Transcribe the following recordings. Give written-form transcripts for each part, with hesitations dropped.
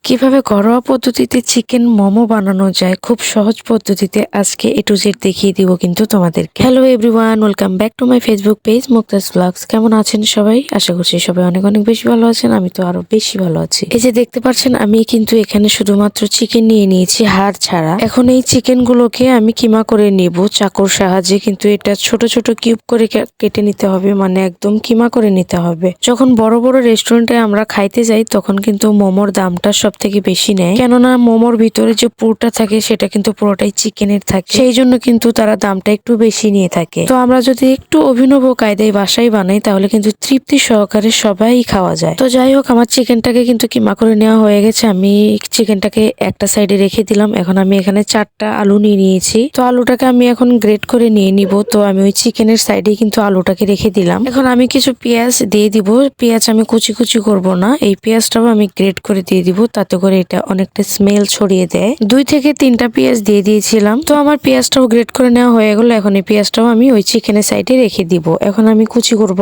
কিভাবে ঘরোয়া পদ্ধতিতে চিকেন মোমো বানানো যায় খুব সহজ পদ্ধতিতে আজকে এ টু জেড দেখিয়ে দিব কিন্তু তোমাদেরকে। Hello everyone, welcome back to my Facebook page Mukta's blogs. কেমন আছেন সবাই? আশা করছি সবাই অনেক অনেক বেশি ভালো আছেন। আমি তো আরো বেশি ভালো আছি। এই যে দেখতে পাচ্ছেন, আমি কিন্তু এখানে শুধুমাত্র চিকেন নিয়ে নিয়েছি, হাড় ছাড়া। এখন এই চিকেন গুলোকে আমি কিমা করে নিব চাকুর সাহায্যে, কিন্তু এটা ছোট ছোট কিউব করে কেটে নিতে হবে, মানে একদম কিমা করে নিতে হবে। যখন বড় বড় রেস্টুরেন্টে আমরা খাইতে যাই তখন কিন্তু মোমোর দামটা সব থেকে বেশি নেয়, কেননা মোমোর ভিতরে যে পুরটা থাকে সেটা কিন্তু পুরোটাই চিকেনের থাকে, সেই জন্য কিন্তু তারা দামটা একটু বেশি নিয়ে থাকে। তো আমরা যদি একটু অভিনব কায়দায় বাসায় বানাই তাহলে কিন্তু তৃপ্তি সহকারে সবাই খাওয়া যায়। তো যাই হোক, আমার চিকেনটাকে কিন্তু কিমা করে নেওয়া হয়ে গেছে। আমি চিকেনটাকে একটা সাইডে রেখে দিলাম। এখন আমি এখানে 4টা আলু নিয়ে নিয়েছি। তো আলুটাকে আমি এখন গ্রেট করে নিয়ে নিব। তো আমি ওই চিকেনের সাইডে কিন্তু আলুটাকে রেখে দিলাম। এখন আমি কিছু পেঁয়াজ দিয়ে দিব। পেঁয়াজ আমি কুচি কুচি করব না, এই পেঁয়াজটাও আমি গ্রেট করে দিয়ে দিব, তাতে করে এটা অনেকটা স্মেল ছড়িয়ে দেয়। 2 থেকে 3টা পেঁয়াজ দিয়ে দিয়েছিলাম। তো আমার পেঁয়াজটাও গ্রেট করে নেওয়া হয়ে গেল। এখন এই পেঁয়াজটাও আমি ওই চিকেনের সাইডে রেখে দিব। এখন আমি কুচি করব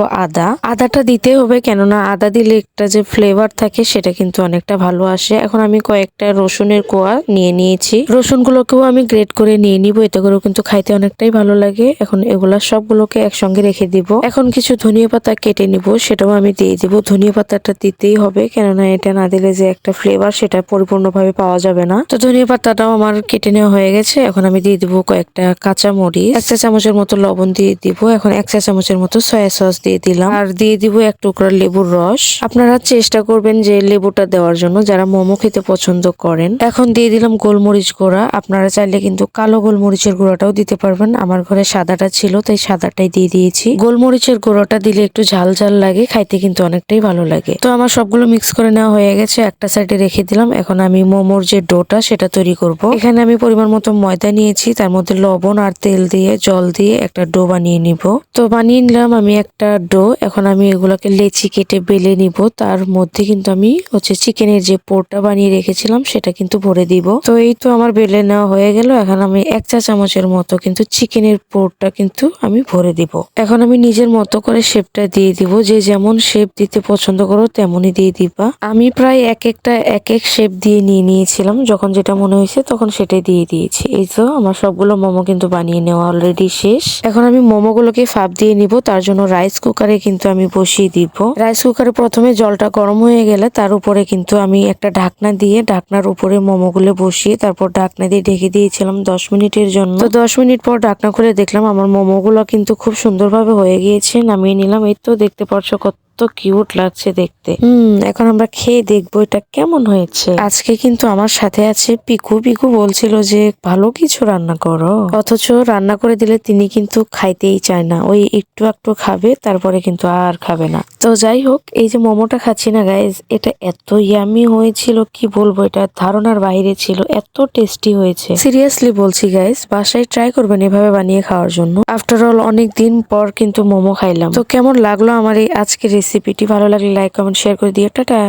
আদাটা দিতে হবে, কেননা আদা দিলে একটা যে ফ্লেভার থাকে সেটা কিন্তু অনেকটা ভালো আসে। এখন আমি কয়েকটা রসুনের কোয়া নিয়ে নিয়েছি, রসুনগুলোকেও আমি গ্রেট করে নিয়ে নিব, এতে করেও কিন্তু খাইতে অনেকটাই ভালো লাগে। এখন এগুলা সবগুলোকে একসঙ্গে রেখে দিব। এখন কিছু ধনিয়া পাতা কেটে নিব, সেটাও আমি দিয়ে দিব। ধনিয়া পাতাটা দিতেই হবে, কেননা এটা না দিলে যে একটা ফ্লেভার সেটা পরিপূর্ণভাবে পাওয়া যাবে না। তো ধনিয়া পাতাটাও আমার কেটে নেওয়া হয়ে গেছে। এখন আমি দিয়ে দিব কয়েকটা কাঁচা মরিচ, 1 চা চামচের মতো লবণ দিয়ে দিব। এখন 1 চা চামচের মতো সয়া সস দিয়ে দিলাম, আর দিয়ে দিব 1 টুকরা লেবুর রস। আপনারা চেষ্টা করবেন যে লেবুটা দেওয়ার জন্য, যারা মোমো খেতে পছন্দ করেন। এখন দিয়ে দিলাম গোলমরিচ গুঁড়া। আপনারা চাইলে কিন্তু কালো গোলমরিচের গুঁড়াটাও দিতে পারবেন। আমার ঘরে সাদাটা ছিল তাই সাদাটাই দিয়ে দিয়েছি। গোলমরিচের গুঁড়োটা দিলে একটু ঝাল ঝাল লাগে, খাইতে কিন্তু অনেকটাই ভালো লাগে। তো আমার সবগুলো মিক্স করে নেওয়া হয়ে গেছে, একটা সাইডে রেখে দিলাম। এখন আমি মোমোর যে ডোটা সেটা তৈরি করব। এখানে আমি পরিমাণ মতো ময়দা নিয়েছি, তার মধ্যে লবণ আর তেল দিয়ে জল দিয়ে একটা ডো বানিয়ে নিব। তো বানিয়ে নিলাম আমি একটা ডো। এখন আমি এগুলোকে লেচি কেটে বেলে নিব। তার মধ্যে কিন্তু আমি চিকেনের যে পোরটা বানিয়ে রেখেছিলাম সেটা কিন্তু ভরে দিব। তো এই তো আমার বেলে নেওয়া হয়ে গেল। এখন আমি 1 চা চামচের মতো কিন্তু চিকেনের পোরটা কিন্তু আমি ভরে দিব। এখন আমি নিজের মতো করে শেপটা দিয়ে দিব, যে যেমন শেপ দিতে পছন্দ করো তেমনই দিয়ে দিবা। আমি প্রায় এক এক শেপ দিয়ে নিয়েছিলাম, যখন যেটা মনে হয়েছে তখন সেটাই দিয়ে দিয়েছি। এই তো আমার সবগুলো মোমো কিন্তু বানিয়ে নেওয়া অলরেডি শেষ। এখন আমি মোমোগুলোকে ফাপ দিয়ে নিব, তার জন্য রাইস কুকারে কিন্তু আমি বসিয়ে দিব। রাইস কুকারে প্রথমে জলটা গরম হয়ে গেলে তার উপরে কিন্তু আমি একটা ঢাকনা দিয়ে ঢাকনার উপরে মোমোগুলো বসিয়ে তারপর ঢাকনা দিয়ে ঢেকে দিয়েছিলাম 10 মিনিটের জন্য। তো 10 মিনিট পর ঢাকনা খুলে দেখলাম আমার মোমোগুলো কিন্তু খুব সুন্দরভাবে হয়ে গিয়েছে। নামিয়ে নিলাম। এই তো দেখতে পাচ্ছ কত কিউট লাগছে দেখতে। এখন আমরা খেয়ে দেখবো এটা কেমন হয়েছে। আজকে কিন্তু আমার সাথে আছে পিকু। পিকু বলছিল যে ভালো কিছু রান্না করো, অথচ রান্না করে দিলে তিনি কিন্তু খাইতেই চায় না, ওই একটু একটু খাবে তারপরে কিন্তু আর খাবে না। তো যাই হোক, এই যে মোমোটা খাচ্ছি না গাইজ, এটা এত ইয়ামি হয়েছিল কি বলবো, এটা ধারণার বাইরে ছিল, এত টেস্টি হয়েছে। সিরিয়াসলি বলছি গাইজ, বাসায় ট্রাই করবেন এভাবে বানিয়ে খাওয়ার জন্য। আফটার অল অনেক দিন পর কিন্তু মোমো খাইলাম। তো কেমন লাগলো আমার এই আজকের রেসিপিটি? ভালো লাগলে লাইক কমেন্ট শেয়ার করে দিও। টাটা।